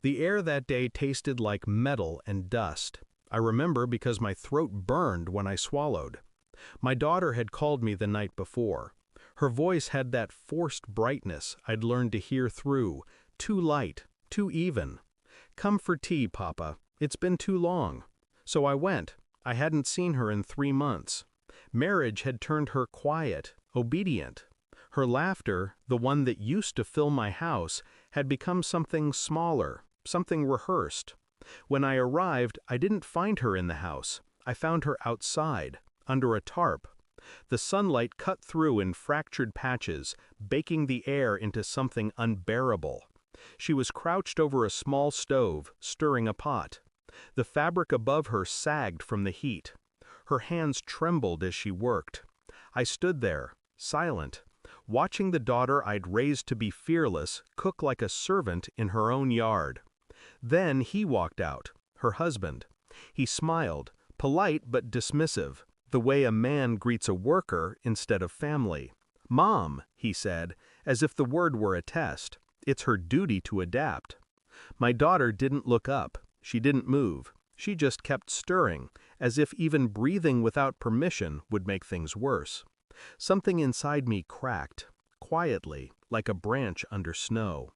The air that day tasted like metal and dust. I remember because my throat burned when I swallowed. My daughter had called me the night before. Her voice had that forced brightness I'd learned to hear through, too light, too even. "Come for tea, Papa. It's been too long." So I went. I hadn't seen her in 3 months. Marriage had turned her quiet, obedient. Her laughter, the one that used to fill my house, had become something smaller, something rehearsed. When I arrived, I didn't find her in the house. I found her outside, under a tarp. The sunlight cut through in fractured patches, baking the air into something unbearable. She was crouched over a small stove, stirring a pot. The fabric above her sagged from the heat. Her hands trembled as she worked. I stood there, silent, watching the daughter I'd raised to be fearless cook like a servant in her own yard. Then he walked out, her husband. He smiled, polite but dismissive, the way a man greets a worker instead of family. "Mom," he said, as if the word were a test. It's her duty to adapt. My daughter didn't look up. She didn't move. She just kept stirring, as if even breathing without permission would make things worse. Something inside me cracked, quietly, like a branch under snow.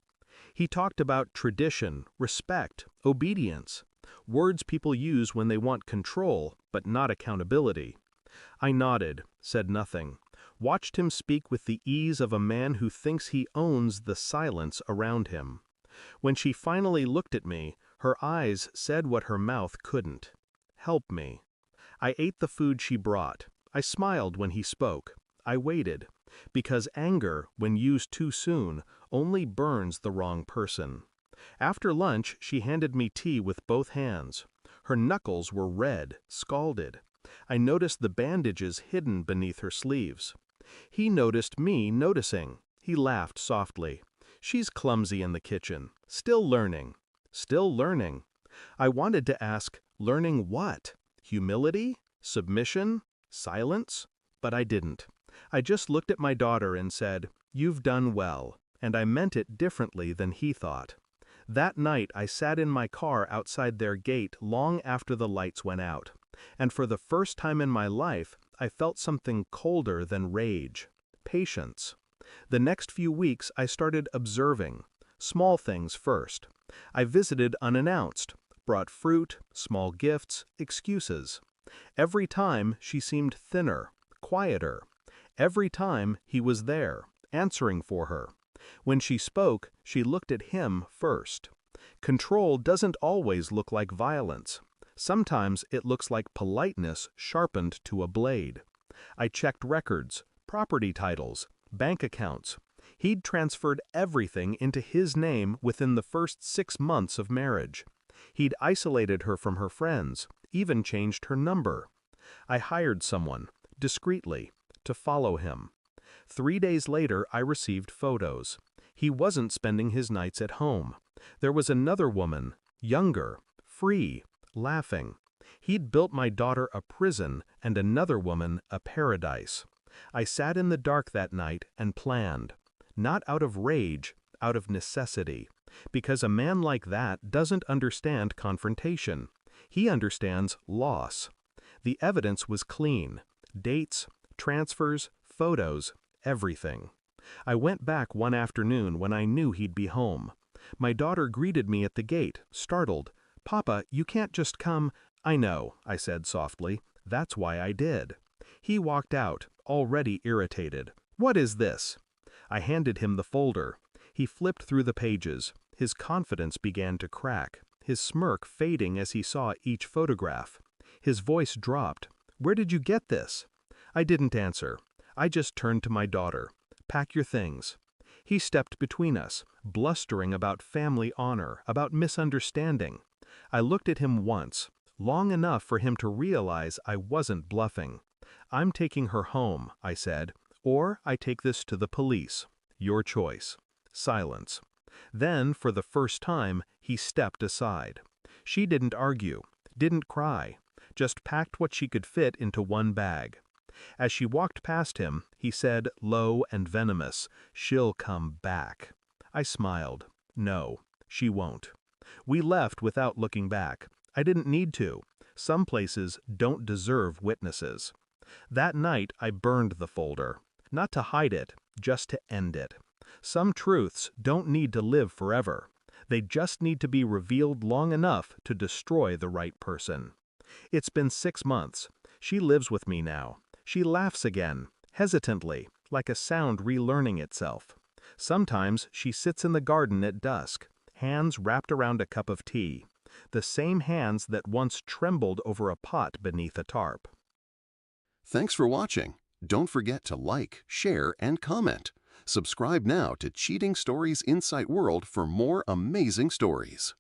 He talked about tradition, respect, obedience, words people use when they want control, but not accountability. I nodded, said nothing, watched him speak with the ease of a man who thinks he owns the silence around him. When she finally looked at me, her eyes said what her mouth couldn't. "Help me." I ate the food she brought. I smiled when he spoke. I waited, because anger, when used too soon, only burns the wrong person. After lunch, she handed me tea with both hands. Her knuckles were red, scalded. I noticed the bandages hidden beneath her sleeves. He noticed me noticing. He laughed softly. "She's clumsy in the kitchen. Still learning." Still learning. I wanted to ask, learning what? Humility? Submission? Silence? But I didn't. I just looked at my daughter and said, "You've done well," and I meant it differently than he thought. That night I sat in my car outside their gate long after the lights went out, and for the first time in my life I felt something colder than rage. Patience. The next few weeks I started observing. Small things first. I visited unannounced, brought fruit, small gifts, excuses. Every time she seemed thinner, quieter. Every time he was there, answering for her. When she spoke, she looked at him first. Control doesn't always look like violence. Sometimes it looks like politeness sharpened to a blade. I checked records, property titles, bank accounts. He'd transferred everything into his name within the first 6 months of marriage. He'd isolated her from her friends, even changed her number. I hired someone, discreetly, to follow him. 3 days later, I received photos. He wasn't spending his nights at home. There was another woman, younger, free, laughing. He'd built my daughter a prison and another woman a paradise. I sat in the dark that night and planned. Not out of rage, out of necessity. Because a man like that doesn't understand confrontation. He understands loss. The evidence was clean. Dates, transfers, photos, everything. I went back one afternoon when I knew he'd be home. My daughter greeted me at the gate, startled. "Papa, you can't just come." "I know," I said softly. "That's why I did." He walked out, already irritated. "What is this?" I handed him the folder. He flipped through the pages. His confidence began to crack, his smirk fading as he saw each photograph. His voice dropped. "Where did you get this?" I didn't answer. I just turned to my daughter. "Pack your things." He stepped between us, blustering about family honor, about misunderstanding. I looked at him once, long enough for him to realize I wasn't bluffing. "I'm taking her home," I said, "or I take this to the police. Your choice." Silence. Then, for the first time, he stepped aside. She didn't argue, didn't cry, just packed what she could fit into one bag. As she walked past him, he said, low and venomous, "She'll come back." I smiled. No, she won't. We left without looking back. I didn't need to. Some places don't deserve witnesses. That night, I burned the folder. Not to hide it, just to end it. Some truths don't need to live forever. They just need to be revealed long enough to destroy the right person. It's been 6 months. She lives with me now. She laughs again, hesitantly, like a sound relearning itself. Sometimes she sits in the garden at dusk, hands wrapped around a cup of tea. The same hands that once trembled over a pot beneath a tarp. Thanks for watching. Don't forget to like, share, and comment. Subscribe now to Cheating Stories Insight World for more amazing stories.